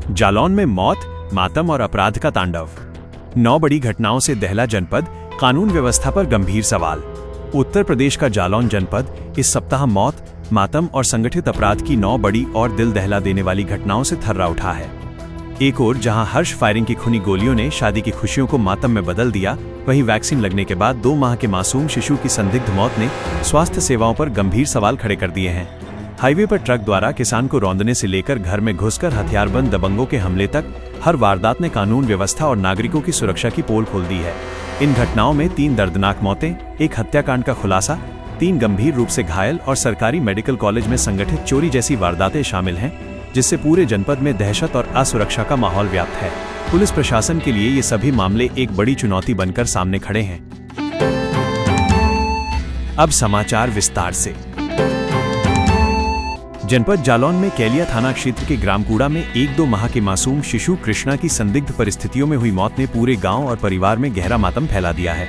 जालौन में मौत, मातम और अपराध का तांडव। 9 बड़ी घटनाओं से दहला जनपद, कानून व्यवस्था पर गंभीर सवाल। उत्तर प्रदेश का जालौन जनपद इस सप्ताह मौत, मातम और संगठित अपराध की 9 बड़ी और दिल दहला देने वाली घटनाओं से थर्रा उठा है। एक ओर जहां हर्ष फायरिंग की खूनी गोलियों ने शादी की खुशियों को मातम में बदल दिया, वहीं वैक्सीन लगने के बाद 2 माह के मासूम शिशु की संदिग्ध मौत ने स्वास्थ्य सेवाओं पर गंभीर सवाल खड़े कर दिए हैं। हाईवे पर ट्रक द्वारा किसान को रौंदने से लेकर घर में घुसकर हथियारबंद दबंगों के हमले तक हर वारदात ने कानून व्यवस्था और नागरिकों की सुरक्षा की पोल खोल दी है। इन घटनाओं में 3 दर्दनाक मौतें, एक हत्याकांड का खुलासा, 3 गंभीर रूप से घायल और सरकारी मेडिकल कॉलेज में संगठित चोरी जैसी वारदातें शामिल हैं, जिससे पूरे जनपद में दहशत और असुरक्षा का माहौल व्याप्त है। पुलिस प्रशासन के लिए ये सभी मामले एक बड़ी चुनौती बनकर सामने खड़े हैं। अब समाचार विस्तार से। जनपद जालौन में कैलिया थाना क्षेत्र के ग्रामकूड़ा में 1-2 माह के मासूम शिशु कृष्णा की संदिग्ध परिस्थितियों में हुई मौत ने पूरे गांव और परिवार में गहरा मातम फैला दिया है।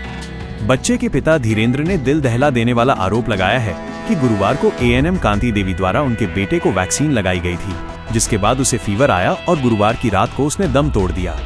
बच्चे के पिता धीरेन्द्र ने दिल दहला देने वाला आरोप लगाया है कि गुरुवार को ANM कांति देवी द्वारा उनके बेटे को वैक्सीन लगाई गई थी, जिसके बाद उसे फीवर आया और गुरुवार की रात को उसने दम तोड़ दिया।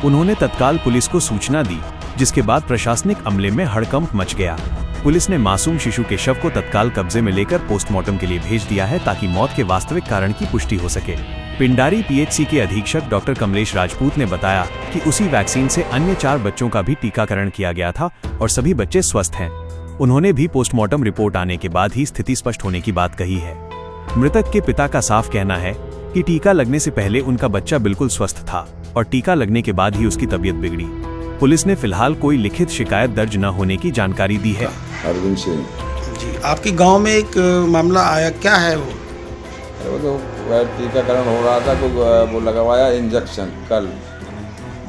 उन्होंने तत्काल पुलिस को सूचना दी, जिसके बाद प्रशासनिक अमले में हड़कंप मच गया। पुलिस ने मासूम शिशु के शव को तत्काल कब्जे में लेकर पोस्टमार्टम के लिए भेज दिया है, ताकि मौत के वास्तविक कारण की पुष्टि हो सके। पिंडारी PHC के अधीक्षक डॉक्टर कमलेश राजपूत ने बताया कि उसी वैक्सीन से अन्य 4 बच्चों का भी टीकाकरण किया गया था और सभी बच्चे स्वस्थ हैं। उन्होंने भी पोस्टमार्टम रिपोर्ट आने के बाद ही स्थिति स्पष्ट होने की बात कही है। मृतक के पिता का साफ कहना है कि टीका लगने से पहले उनका बच्चा बिल्कुल स्वस्थ था और टीका लगने के बाद ही उसकी तबीयत बिगड़ी। पुलिस ने फिलहाल कोई लिखित शिकायत दर्ज न होने की जानकारी दी है। अरविंद सिंह जी, आपके गांव में एक मामला आया, क्या है वो? तो टीकाकरण हो रहा था, तो वो लगवाया इंजेक्शन कल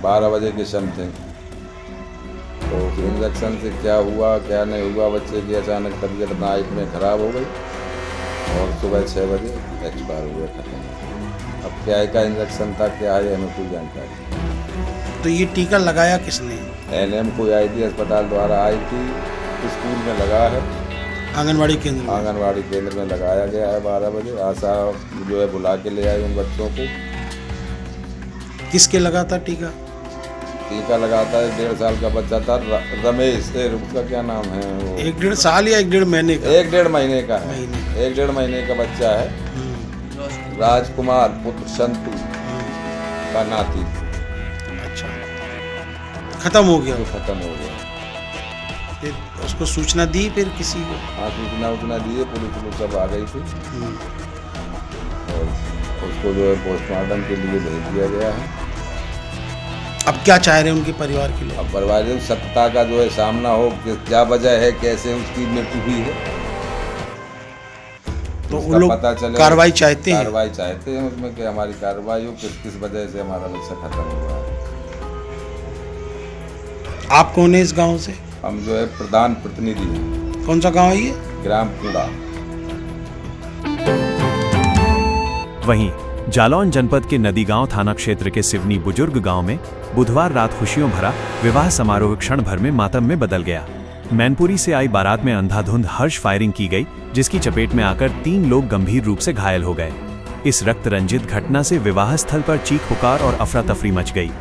12 बजे के समथिंग। तो उस इंजेक्शन से क्या हुआ क्या नहीं हुआ, बच्चे की अचानक तबीयत नाइट में खराब हो गई और सुबह 6 बजे एक्सपायर हुए, खत्म। अब क्या का इंजेक्शन था, क्या है, हमें कोई जानकारी। तो ये टीका लगाया किसने? ANM कोई आई थी, अस्पताल द्वारा आई थी, स्कूल में लगा है, आंगनवाड़ी केंद्र में लगाया गया है। 12 बजे आशा जो है बुला के ले आई उन बच्चों को। किसके लगा था टीका? टीका लगाता है 1.5 साल का बच्चा था, रमेश, उसका क्या नाम है वो? 1-1.5 साल या 1-1.5 महीने का? 1-1.5 महीने का है। 1-1.5 महीने का बच्चा है। राजकुमार पुत्र संतु का नाती। अच्छा, खत्म हो गया? खत्म हो गया। फिर उसको सूचना दी फिर किसी को? हाँ, सूचना दिए, पुलिस सब आ गई थी और उसको जो है पोस्टमार्टम के लिए भेज दिया गया है। अब क्या चाह रहे हैं उनके परिवार के लोग? अब परिवार की सत्यता का जो है सामना हो कि क्या वजह है, कैसे उसकी मृत्यु हुई है, तो वो लोग कार्रवाई चाहते हैं उसमें कि हमारी कार्रवाई हो, किस वजह से हमारा बच्चा खत्म हुआ है। आप कौन है इस गांव से? हम जो है प्रधान प्रतिनिधि हैं। कौन सा गांव है ये? ग्रामकूड़ा। वहीं जालौन जनपद के नदीगांव थाना क्षेत्र के सिवनी बुजुर्ग गांव में बुधवार रात खुशियों भरा विवाह समारोह क्षण भर में मातम में बदल गया। मैनपुरी से आई बारात में अंधाधुंध हर्ष फायरिंग की गई, जिसकी चपेट में आकर 3 लोग गंभीर रूप से घायल हो गए। इस रक्त रंजित घटना से विवाह स्थल पर चीख पुकार और अफरा तफरी मच गई।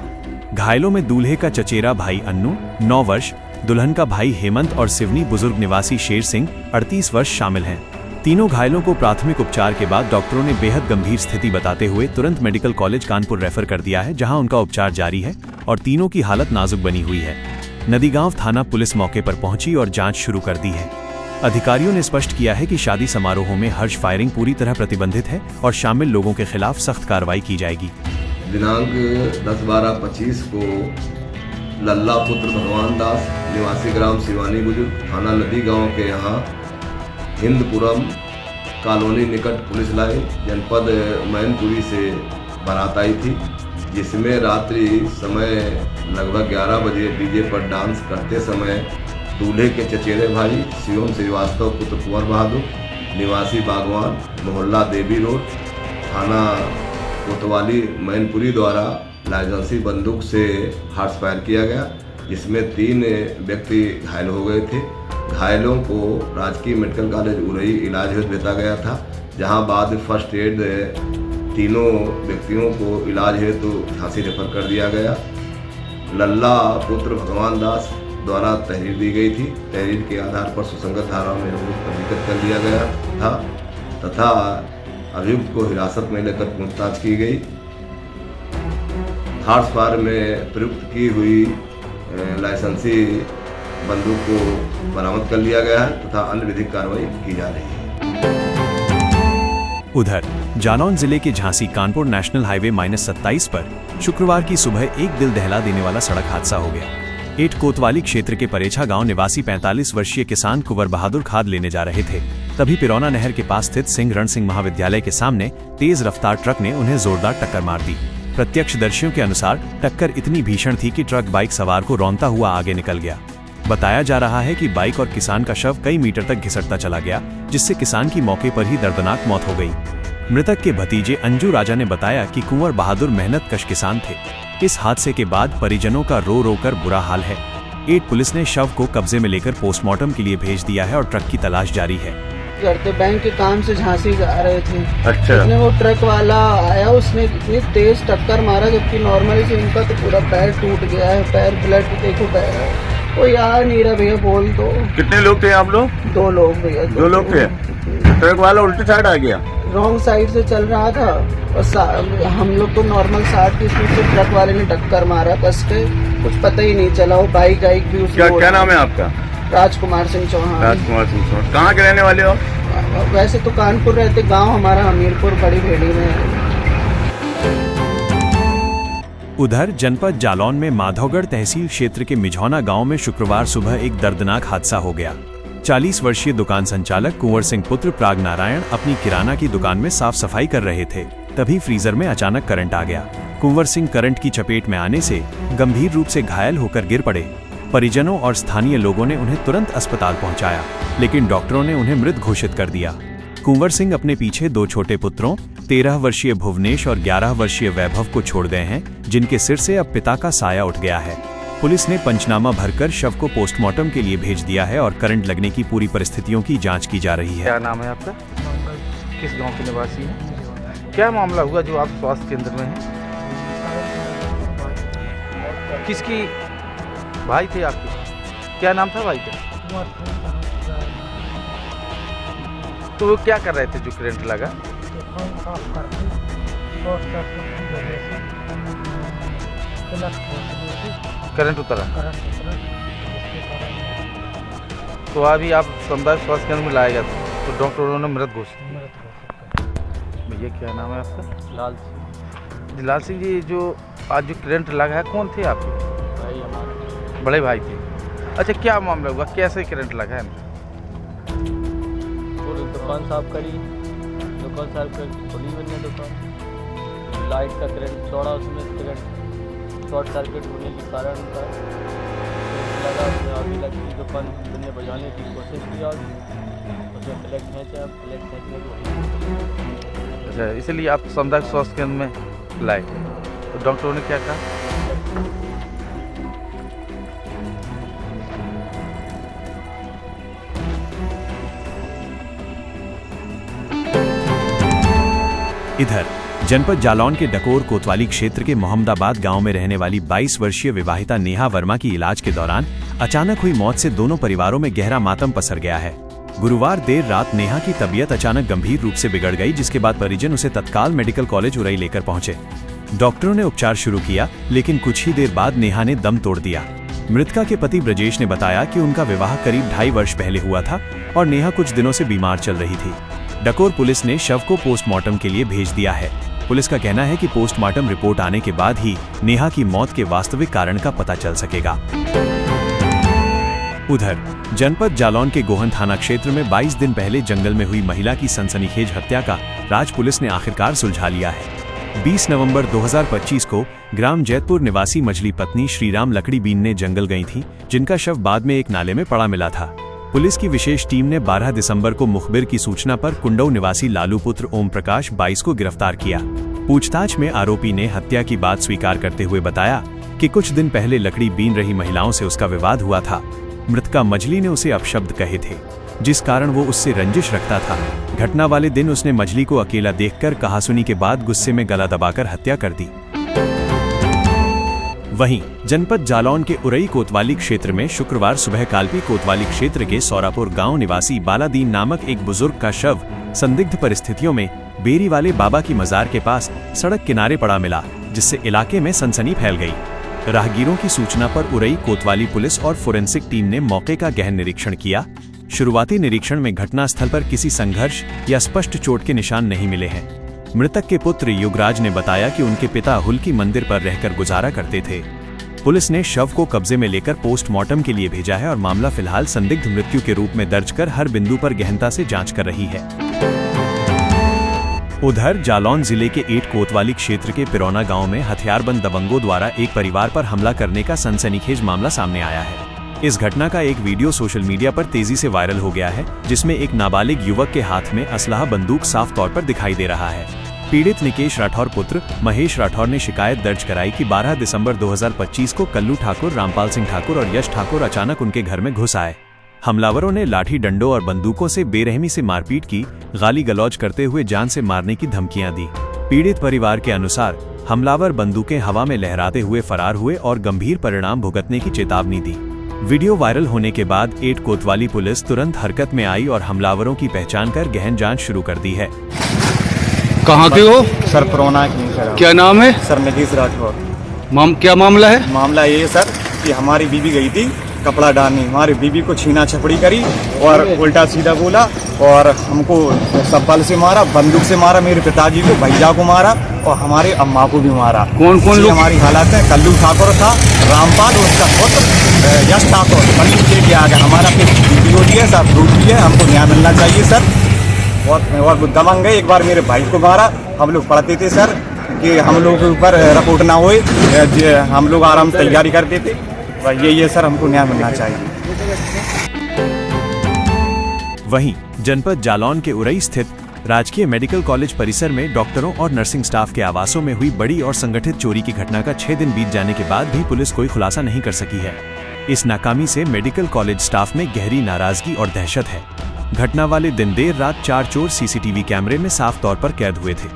घायलों में दूल्हे का चचेरा भाई अन्नू 9 वर्ष, दुल्हन का भाई हेमंत और सिवनी बुजुर्ग निवासी शेर सिंह 38 वर्ष शामिल हैं। तीनों घायलों को प्राथमिक उपचार के बाद डॉक्टरों ने बेहद गंभीर स्थिति बताते हुए तुरंत मेडिकल कॉलेज कानपुर रेफर कर दिया है, जहां उनका उपचार जारी है और तीनों की हालत नाजुक बनी हुई है। नदीगांव थाना पुलिस मौके पर पहुंची और जांच शुरू कर दी है। अधिकारियों ने स्पष्ट किया है कि शादी समारोहों में हर्ष फायरिंग पूरी तरह प्रतिबंधित है और शामिल लोगों के खिलाफ सख्त कार्रवाई की जाएगी। दिनांक 10/12/25 को लल्ला पुत्र भगवान दास निवासी ग्राम सिवानी बुजुर्ग थाना नदीगांव के यहाँ हिंदपुरम कॉलोनी निकट पुलिस लाइन जनपद मैनपुरी से बारात आई थी, जिसमें रात्रि समय लगभग 11 बजे डीजे पर डांस करते समय दूल्हे के चचेरे भाई शिवम श्रीवास्तव पुत्र कुंवर बहादुर निवासी बागवान मोहल्ला देवी रोड थाना कोतवाली मैनपुरी द्वारा लाइसेंसी बंदूक से हर्ष फायर किया गया, जिसमें 3 व्यक्ति घायल हो गए थे। घायलों को राजकीय मेडिकल कॉलेज उरई इलाज हेतु भेजा गया था, जहां बाद फर्स्ट एड तीनों व्यक्तियों को इलाज हेतु झांसी रेफर कर दिया गया। लल्ला पुत्र भगवान दास द्वारा तहरीर दी गई थी। तहरीर के आधार पर सुसंगत धारा में पंजीकृत कर दिया गया था तथा अभियुक्त को हिरासत में लेकर पूछताछ की गई। हार्स फायर में प्रयुक्त की हुई लाइसेंसी बंदूक को बरामद कर लिया गया है तथा अन्य विधिक कार्रवाई की जा रही है। उधर जालौन जिले के झांसी कानपुर नेशनल हाईवे -27 पर शुक्रवार की सुबह एक दिल दहला देने वाला सड़क हादसा हो गया। एट कोतवाली क्षेत्र के परेछा गांव निवासी 45 वर्षीय किसान कुंवर बहादुर खाद लेने जा रहे थे। तभी पिरौना नहर के पास स्थित सिंह रण सिंह महाविद्यालय के सामने तेज रफ्तार ट्रक ने उन्हें जोरदार टक्कर मार दी। प्रत्यक्षदर्शियों के अनुसार टक्कर इतनी भीषण थी कि ट्रक बाइक सवार को रौंदता हुआ आगे निकल गया। बताया जा रहा है कि बाइक और किसान का शव कई मीटर तक घिसटता चला गया, जिससे किसान की मौके पर ही दर्दनाक मौत हो गई। मृतक के भतीजे अंजू राजा ने बताया कि कुंवर बहादुर मेहनतकश किसान थे। इस हादसे के बाद परिजनों का रो रो कर बुरा हाल है। एट पुलिस ने शव को कब्जे में लेकर पोस्टमार्टम के लिए भेज दिया है और ट्रक की तलाश जारी है। करते बैंक के काम से झांसी जा रहे थे। अच्छा। इसने वो ट्रक वाला आया, उसने इतनी तेज टक्कर मारा जबकि नॉर्मली से इनका तो पूरा पैर टूट गया है। पैर ब्लड देखो पैर वो यार नहीं रहा भैया, बोल दो। कितने लोग थे आप लोग? 2 लोग भैया। 2 लोग थे। ट्रक वाला उल्टी साइड आ गया? रॉन्ग साइड से चल रहा था और हम लोग तो नॉर्मल 60 की स्पीड से ट्रक वाले ने टक्कर मारा कस के, कुछ पता ही नहीं चला। वो बाइक भी उसमें। क्या नाम है आपका? राजकुमार सिंह चौहान। राजकुमार सिंह चौहान। कहाँ के रहने वाले हो? वैसे तो कानपुर रहते, गांव हमारा हमीरपुर बड़ी भेड़ी में है। उधर जनपद जालौन में माधवगढ़ तहसील क्षेत्र के मिझौना गांव में शुक्रवार सुबह एक दर्दनाक हादसा हो गया। 40 वर्षीय दुकान संचालक कुंवर सिंह पुत्र प्राग नारायण अपनी किराना की दुकान में साफ सफाई कर रहे थे। तभी फ्रीजर में अचानक करंट आ गया। कुंवर सिंह करंट की चपेट में आने से गंभीर रूप से घायल होकर गिर पड़े। परिजनों और स्थानीय लोगों ने उन्हें तुरंत अस्पताल पहुंचाया, लेकिन डॉक्टरों ने उन्हें मृत घोषित कर दिया। कुंवर सिंह अपने पीछे 2 छोटे पुत्रों 13 वर्षीय भुवनेश और 11 वर्षीय वैभव को छोड़ गए हैं, जिनके सिर से अब पिता का साया उठ गया है। पुलिस ने पंचनामा भरकर शव को पोस्टमार्टम के लिए भेज दिया है और करंट लगने की पूरी परिस्थितियों की जांच की जा रही है। क्या नाम है आपका? किस गांव के निवासी हैं? क्या मामला हुआ जो आप स्वास्थ्य केंद्र में हैं? किसकी भाई थे आपके? क्या नाम था भाई का? तो वो क्या कर रहे थे जो करंट लगा? करंट उतरा। तो अभी आप सामुदायिक स्वास्थ्य केंद्र में लाया गया तो डॉक्टरों ने मृत घोषित किया। भैया क्या नाम है आपका? लाल सिंह। लाल सिंह जी, जो आज जो करंट लगा है कौन थे आपके? भाई हमारे बड़े भाई थे। अच्छा, क्या मामला हुआ, कैसे करंट लगा है? दुकान साफ करी, दुकान साफ कर खुली बनी दुकान, लाइट का करंट छोड़ा, उसमें करंट शॉर्ट सर्किट होने के कारण का लगा, उसमें आगे लगी। दुकान बंदे बजाने की कोशिश की और उसमें प्लेट खींचा, प्लेट खींचने की। अच्छा, इसलिए आप सामुदायिक स्वास्थ्य केंद्र में लाए, तो डॉक्टरों ने क्या कहा? इधर जनपद जालौन के डकोर कोतवाली क्षेत्र के मोहम्मदाबाद गांव में रहने वाली 22 वर्षीय विवाहिता नेहा वर्मा की इलाज के दौरान अचानक हुई मौत से दोनों परिवारों में गहरा मातम पसर गया है। गुरुवार देर रात नेहा की तबीयत अचानक गंभीर रूप से बिगड़ गई, जिसके बाद परिजन उसे तत्काल मेडिकल कॉलेज उरई लेकर पहुंचे। डॉक्टरों ने उपचार शुरू किया, लेकिन कुछ ही देर बाद नेहा ने दम तोड़ दिया। मृतका के पति ब्रजेश ने बताया कि उनका विवाह करीब 2.5 वर्ष पहले हुआ था और नेहा कुछ दिनों से बीमार चल रही थी। डकोर पुलिस ने शव को पोस्टमार्टम के लिए भेज दिया है। पुलिस का कहना है कि पोस्टमार्टम रिपोर्ट आने के बाद ही नेहा की मौत के वास्तविक कारण का पता चल सकेगा। उधर जनपद जालौन के गोहन थाना क्षेत्र में 22 दिन पहले जंगल में हुई महिला की सनसनीखेज हत्या का राज पुलिस ने आखिरकार सुलझा लिया है। 20 नवंबर 2025 को ग्राम जैतपुर निवासी मछली पत्नी श्रीराम लकड़ी बीनने जंगल गई थी, जिनका शव बाद में एक नाले में पड़ा मिला था। पुलिस की विशेष टीम ने 12 दिसंबर को मुखबिर की सूचना पर कुंडऊ निवासी लालू पुत्र ओम प्रकाश 22 को गिरफ्तार किया। पूछताछ में आरोपी ने हत्या की बात स्वीकार करते हुए बताया कि कुछ दिन पहले लकड़ी बीन रही महिलाओं से उसका विवाद हुआ था। मृतका मछली ने उसे अपशब्द कहे थे, जिस कारण वो उससे रंजिश रखता था। घटना वाले दिन उसने मजली को अकेला देखकर कहासुनी के बाद गुस्से में गला दबाकर हत्या कर दी। वहीं जनपद जालौन के उरई कोतवाली क्षेत्र में शुक्रवार सुबह कालपी कोतवाली क्षेत्र के सौरापुर गांव निवासी बालादीन नामक एक बुजुर्ग का शव संदिग्ध परिस्थितियों में बेरी वाले बाबा की मजार के पास सड़क किनारे पड़ा मिला, जिससे इलाके में सनसनी फैल गई। राहगीरों की सूचना पर उरई कोतवाली पुलिस और फोरेंसिक टीम ने मौके का गहन निरीक्षण किया। शुरुआती निरीक्षण में घटनास्थल पर किसी संघर्ष या स्पष्ट चोट के निशान नहीं मिले हैं। मृतक के पुत्र युगराज ने बताया कि उनके पिता हुल्की मंदिर पर रहकर गुजारा करते थे। पुलिस ने शव को कब्जे में लेकर पोस्टमार्टम के लिए भेजा है और मामला फिलहाल संदिग्ध मृत्यु के रूप में दर्ज कर हर बिंदु पर गहनता से जांच कर रही है। उधर जालौन जिले के एट कोतवाली क्षेत्र के पिरौना गांव में हथियारबंद दबंगों द्वारा एक परिवार पर हमला करने का सनसनीखेज मामला सामने आया है। इस घटना का एक वीडियो सोशल मीडिया पर तेजी से वायरल हो गया है, जिसमें एक नाबालिग युवक के हाथ में असलाह बंदूक साफ तौर पर दिखाई दे रहा है। पीड़ित निकेश राठौर पुत्र महेश राठौर ने शिकायत दर्ज कराई कि 12 दिसंबर 2025 को कल्लू ठाकुर, रामपाल सिंह ठाकुर और यश ठाकुर अचानक उनके घर में घुस आए। हमलावरों ने लाठी डंडों और बंदूकों से बेरहमी से मारपीट की, गाली गलौज करते हुए जान से मारने की धमकियां दी। पीड़ित परिवार के अनुसार हमलावर बंदूकें हवा में लहराते हुए फरार हुए और गंभीर परिणाम भुगतने की चेतावनी दी। वीडियो वायरल होने के बाद एट कोतवाली पुलिस तुरंत हरकत में आई और हमलावरों की पहचान कर गहन जांच शुरू कर दी है। कहाँ के हो सर? पुरौना की सर। क्या नाम है? सर निकेश राठौर। क्या मामला है? मामला ये है सर कि हमारी बीबी गई थी कपड़ा डालने, हमारी बीबी को छीना छपड़ी करी और उल्टा सीधा बोला और हमको सब्बल से मारा, बंदूक से मारा, मेरे पिताजी को, भैया को मारा और हमारे अम्मा को भी मारा। कौन कौन लोग? हमारी हालत है, कल्लू ठाकुर था, रामपाल उसका पुत्र यश ठाकुर बंदूक लेके आ गया। हमारा वीडियो भी है सर, प्रूफ भी है, हमको न्याय मिलना चाहिए सर। और दबंग गए, एक बार मेरे भाई को मारा। हम लोग पढ़ते थे सर कि हम लोग के ऊपर रिपोर्ट ना होए, हम लोग आराम से तैयारी करते थे। ये सर हमको न्याय मिलना चाहिए। वहीं जनपद जालौन के उरई स्थित राजकीय मेडिकल कॉलेज परिसर में डॉक्टरों और नर्सिंग स्टाफ के आवासों में हुई बड़ी और संगठित चोरी की घटना का 6 दिन बीत जाने के बाद भी पुलिस कोई खुलासा नहीं कर सकी है। इस नाकामी से मेडिकल कॉलेज स्टाफ में गहरी नाराजगी और दहशत है। घटना वाले दिन देर रात 4 चोर सीसीटीवी कैमरे में साफ तौर पर कैद हुए थे।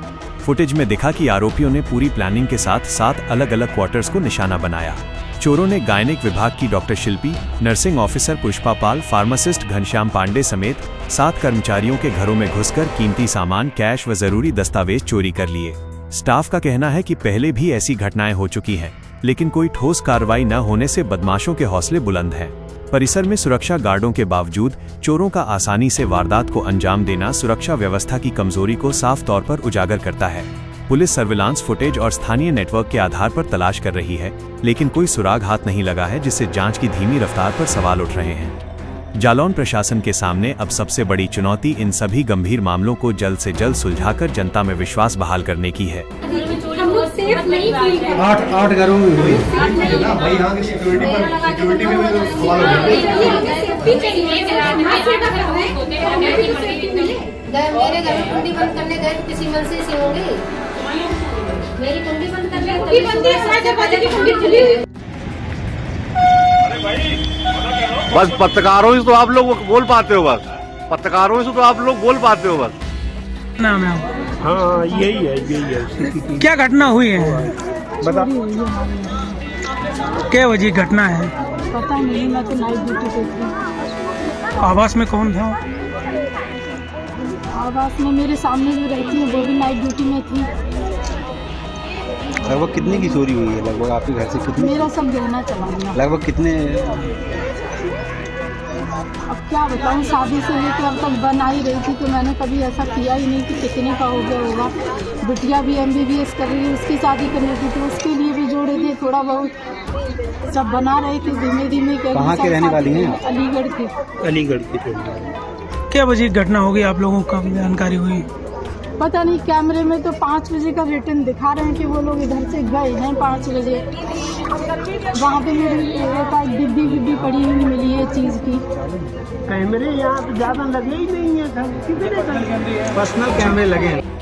फुटेज में दिखा कि आरोपियों ने पूरी प्लानिंग के साथ 7 अलग अलग क्वार्टर्स को निशाना बनाया। चोरों ने गायनिक विभाग की डॉक्टर शिल्पी, नर्सिंग ऑफिसर पुष्पा पाल, फार्मासिस्ट घनश्याम पांडे समेत 7 कर्मचारियों के घरों में घुसकर कीमती सामान, कैश व जरूरी दस्तावेज चोरी कर लिए। स्टाफ का कहना है कि पहले भी ऐसी घटनाएं हो चुकी हैं, लेकिन कोई ठोस कार्रवाई न होने से बदमाशों के हौसले बुलंद हैं। परिसर में सुरक्षा गार्डों के बावजूद चोरों का आसानी से वारदात को अंजाम देना सुरक्षा व्यवस्था की कमजोरी को साफ तौर पर उजागर करता है। पुलिस सर्विलांस फुटेज और स्थानीय नेटवर्क के आधार पर तलाश कर रही है, लेकिन कोई सुराग हाथ नहीं लगा है, जिससे जांच की धीमी रफ्तार पर सवाल उठ रहे हैं। जालौन प्रशासन के सामने अब सबसे बड़ी चुनौती इन सभी गंभीर मामलों को जल्द से जल्द सुलझाकर जनता में विश्वास बहाल करने की है। 8 घरों में हुई। मेरे घर में कुंडी बंद करने गए तो किसी मनसे से होंगे, मेरी कुंडी बंद करने बस पत्रकारों से तो आप लोग बोल पाते हो, बस पत्रकारों से तो आप लोग बोल पाते हो बस। नाम है? हाँ यही है। क्या घटना हुई है बता? क्या वजह घटना है? पता नहीं, मैं तो नाइट ड्यूटी पे थी। आवास में कौन था? आवास में मेरे सामने जो रहती है वो भी नाइट ड्यूटी में थी। लगभग कितने की चोरी हुई है? लगभग आपके घर से कितने? मेरा सब गहना चला गया। लगभग कितने? अब क्या बताऊँ, शादी से लेकर अब तक बन ही रही थी, तो मैंने कभी ऐसा किया ही नहीं कि कितने का हो गया होगा। बिटिया भी MBBS कर रही है, उसकी शादी करनी थी तो उसके लिए भी जोड़े थे थोड़ा बहुत, सब बना रहे थे धीमे धीमे। कहाँ के रहने वाली हैं? अलीगढ़ की। अलीगढ़ की। क्या वजह घटना हो गई, आप लोगों को कब जानकारी हुई? पता नहीं, कैमरे में तो 5 बजे का रिटर्न दिखा रहे हैं कि वो लोग इधर से गए हैं 5 बजे। वहाँ पे मेरी डिब्बी पड़ी हुई मिली है चीज़ की। कैमरे यहाँ तो ज़्यादा लगे ही नहीं है, पर्सनल कैमरे लगे हैं।